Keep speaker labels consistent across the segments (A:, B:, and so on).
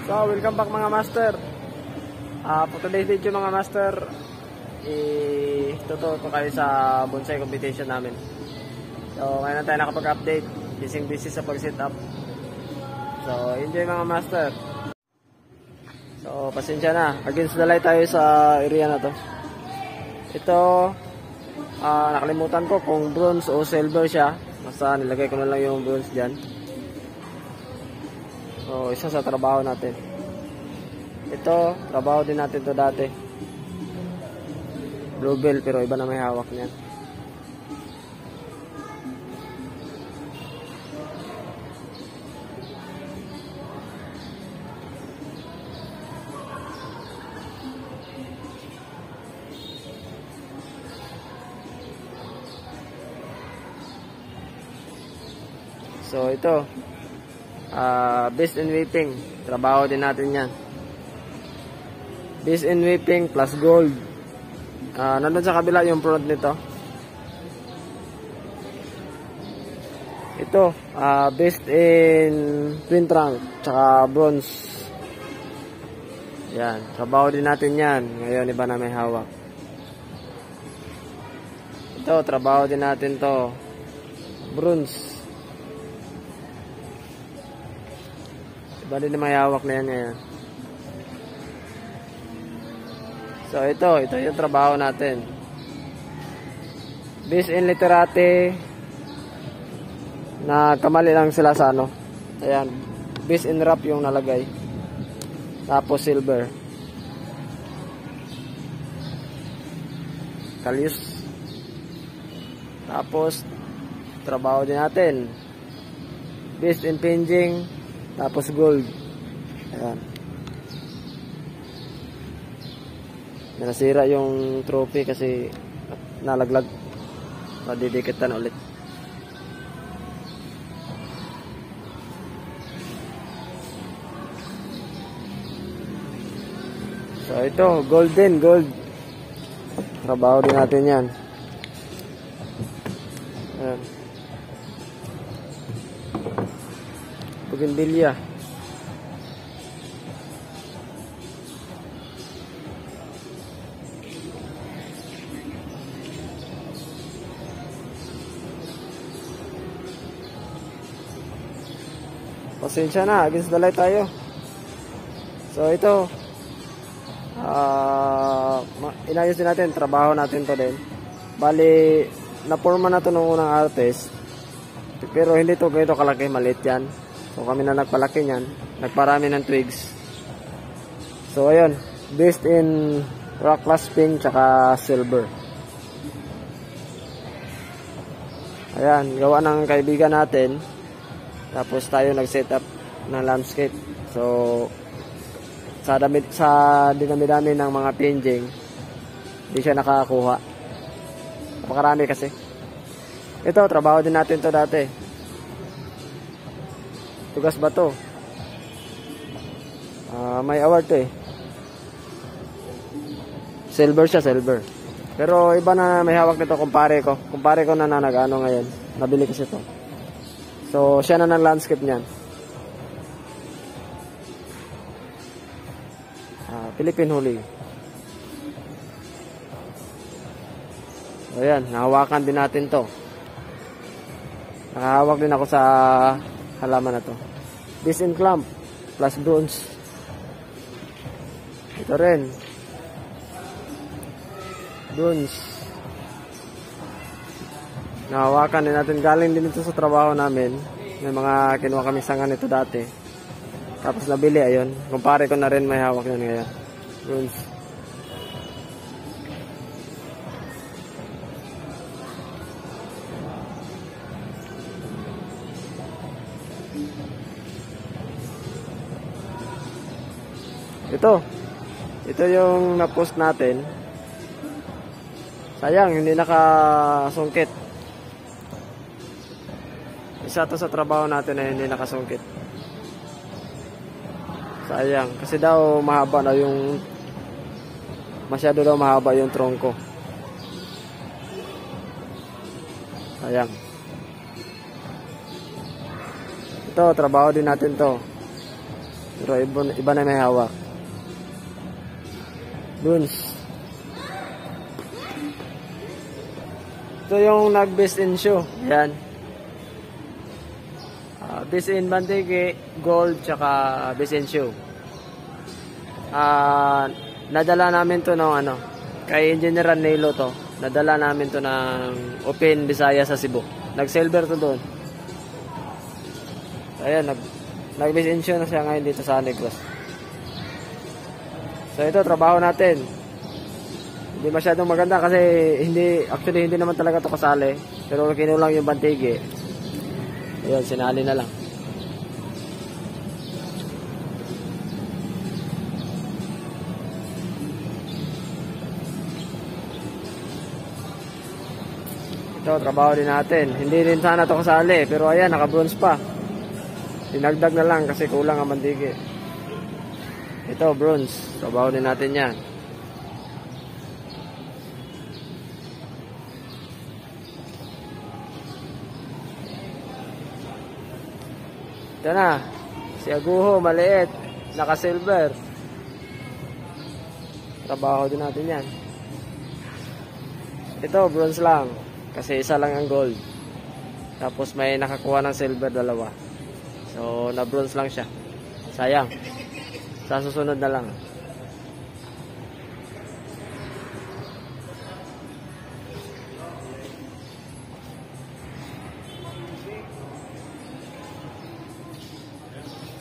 A: So, welcome back mga master. For today's video mga master, tuturo kayo sa bonsai competition namin. So, ngayon na tayo nakapag-update. Busy sa pag-set up. So, enjoy mga master. So, pasensya na. Against the light tayo sa area na to. Ito, nakalimutan ko kung bronze o silver siya. Basta nilagay ko na lang yung bronze dyan. So, isa sa trabaho natin. Ito, trabaho din natin to dati. Bluebell, pero iba na may hawak niyan. So, ito. Base in whipping, trabaho din natin yan. Base in whipping plus gold. Nandun sa kabila yung front nito. Ito, based in twin trunk tsaka bronze. Yan, trabaho din natin yan. Ngayon iba na may hawak. Ito, trabaho din natin to, bronze. Iba din na may hawak na yan ngayon. So ito yung trabaho natin. Base in literate, na kamali lang sila sa ano. Ayan, base in wrap yung nalagay. Tapos silver. Kalyus. Tapos trabaho din natin. Base in pinging, tapos gold. Ayan. Nasira yung trophy kasi nalaglag. Madidikitan ulit. So ito, golden, gold. Trabaho din natin yan. Ayan. Bougainvillea. Pasensya na, against the light tayo. So ito, inayos din natin, trabaho natin to din. Bali, na-forma na to nung unang artist. Pero hindi to ganito kalaki, maliit yan. So kami na nagpalaki niyan, nagparami ng twigs. So ayun, based in rock clasping tsaka silver. Ayan, gawa ng kaibigan natin. Tapos tayo nag-set up ng landscape. So sa dinami-dami ng mga pinging, hindi siya nakakakuha. Napakarami kasi. Ito, trabaho din natin to dati. Tugas ba to? May award to eh. Silver siya, silver. Pero iba na may hawak nito, kumpare ko. Kumpare ko na nag-ano ngayon. Nabili kasi to. So, siya na ng landscape niyan. Philippine Huli. Ayan, nahawakan din natin to. Nakahawak din ako sa halaman na to. Base in clamp plus bronze. Ito rin. Bronze. Nahawakan din natin. Galing din ito sa trabaho namin. May mga kinuha kami sangan ito dati. Tapos nabili, ayun. Kumpare ko na rin may hawak yan ngayon. Bronze. Ito yung na-post natin. Sayang, hindi nakasungkit. Isa to sa trabaho natin na hindi nakasungkit. Sayang, kasi daw mahaba na yung, masyado daw mahaba yung tronco. Sayang. Ito, trabaho din natin to. Pero iba na may hawak. Bruns. Ito yung nag-best in shoe. Yan. Best in Bantige, gold, tsaka best in shoe. Nadala namin to ng kay Engineer Nelo to. Nadala namin to ng Open Bisaya sa Cebu. Nag-silver to doon. Ayan, nag-best in shoe na siya ngayon dito sa Negros. So ito, trabaho natin. Hindi masyadong maganda kasi actually hindi naman talaga to kasali. Pero kinulang yung Bantige. Ayun, sinali na lang. Ito, trabaho din natin. Hindi rin sana to kasali. Pero ayan, naka-bronze pa. Dinagdag na lang kasi kulang ang Bantige. Ito, bronze. Trabaho din natin yan. Ito na, si Aguho, maliit, naka-silver. Trabaho din natin yan. Ito, bronze lang, kasi isa lang ang gold. Tapos may nakakuha ng silver, dalawa. So, na-bronze lang siya. Sayang. Sa susunod na lang.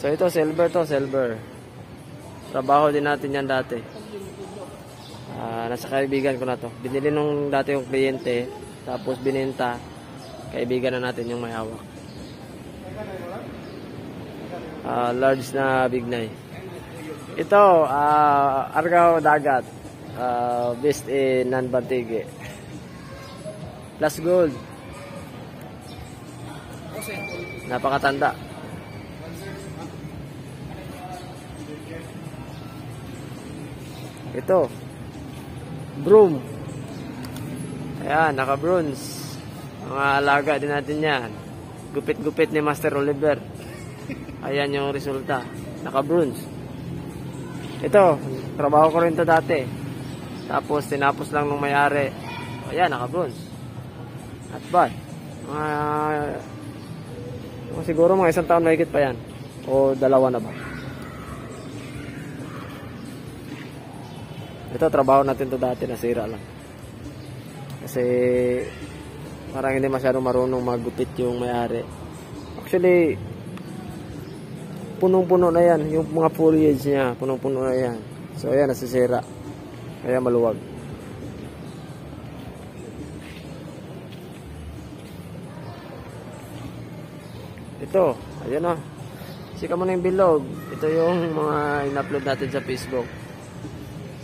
A: So ito, silver to, silver. Trabaho din natin yan dati. Nasa kaibigan ko na to. Binili nung dati yung kliyente, tapos binenta. Kaibigan na natin yung may hawak. Large na bignay. Ito, Argao Dagat. Best in non-Bantige. Plus gold. Napakatanda. Ito, broom. Ayan, naka-bronze. Mga alaga din natin yan. Gupit-gupit ni Master Oliver. Ayan yung resulta. Naka-bronze. Ito, trabaho ko rin to dati. Tapos, tinapos lang nung may-ari. Ayan, naka-bronze. At ba? Siguro mga 1 taon mahigit pa yan. O 2 na ba? Ito, trabaho natin to dati, nasira lang. Kasi parang hindi masyadong marunong maggupit yung may-ari. Actually, punong-puno na yan. Yung mga foliage niya, punong-puno na yan. So, ayan, nasisira. Kaya maluwag. Ito, ayan o. Sika mo na yung bilog. Ito yung mga in-upload natin sa Facebook.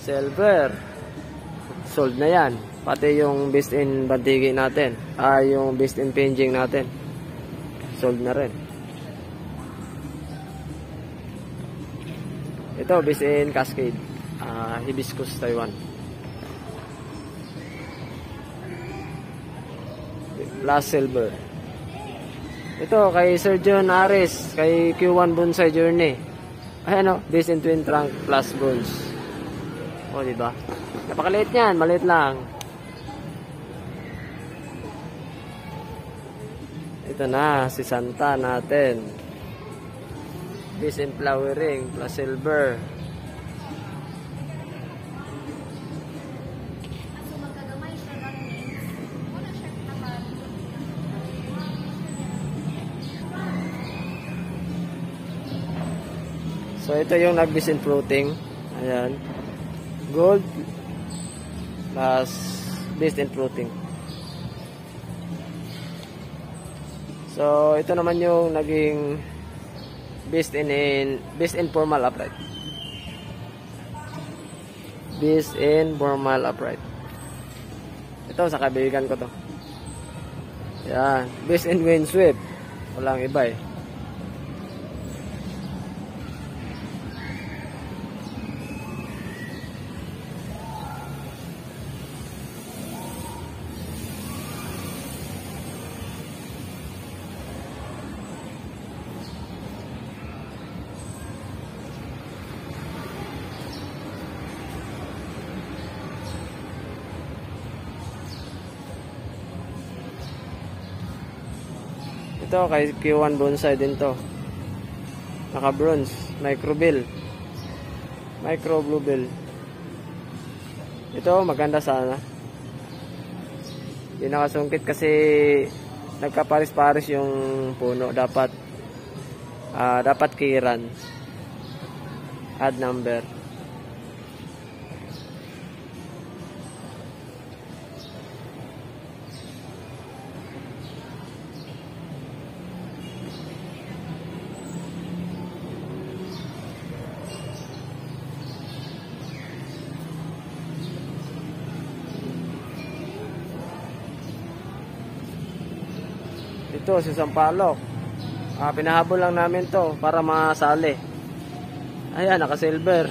A: Silver. Sold na yan. Pati yung best in Bantige natin. Yung best in Penjing natin. Sold na rin. Ito, best in Cascade. Hibiscus, Taiwan. Plus silver. Ito, kay Sir John Aris. Kay Q1 Bonsai Journey. Ayan o, best in Twin Trunk plus bronze. O, diba? Napakaliit yan. Maliit lang. Ito na, si Santa natin. Best in Flowering plus silver. So, ito yung nag-best in Fruiting. Ayan. Gold plus best in Fruiting. So, ito naman yung naging best in formal upright. Best in formal upright. Ito sa kaibigan ko to. Yan, best in wind sweep. Walang iba eh. Ito kay Q1 Bonsai din to. Naka bronze, micro bluebill. Ito maganda sana. Hindi nakasungkit kasi nagkaparis-paris yung puno. Dapat kiran. Add number. Ito si Sampalok. Pinahabol lang namin to para masali. Ayan, naka-silver.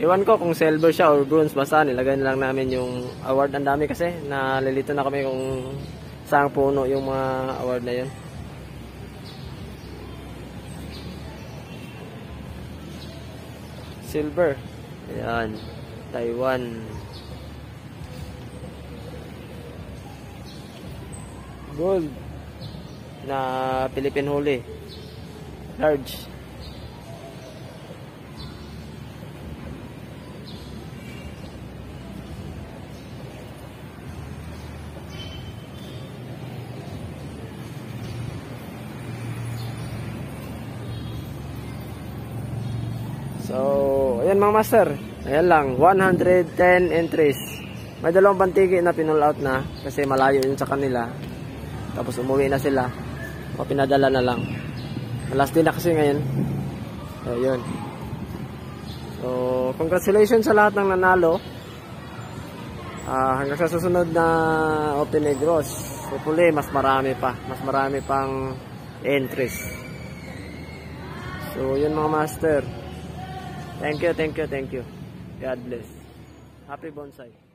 A: Iwan ko kung silver siya or bronze, basta nilagay na lang namin yung award. Ang dami kasi, nalilito na kami kung saang puno yung mga award na yun. Silver. Ayan, Taiwan. Gold na Philippine Holy large. So ayan mga master, ayan lang 110 entries. May dalawang bantigi na pinull out na kasi malayo yun sa kanila. Tapos umuwi na sila. O pinadala na lang. Last day na kasi ngayon. So, yun. So, congratulations sa lahat ng nanalo. Hanggang sa susunod na Open Negros. Hopefully, mas marami pa. Mas marami pang entries. So, yun mga master. Thank you. God bless. Happy bonsai.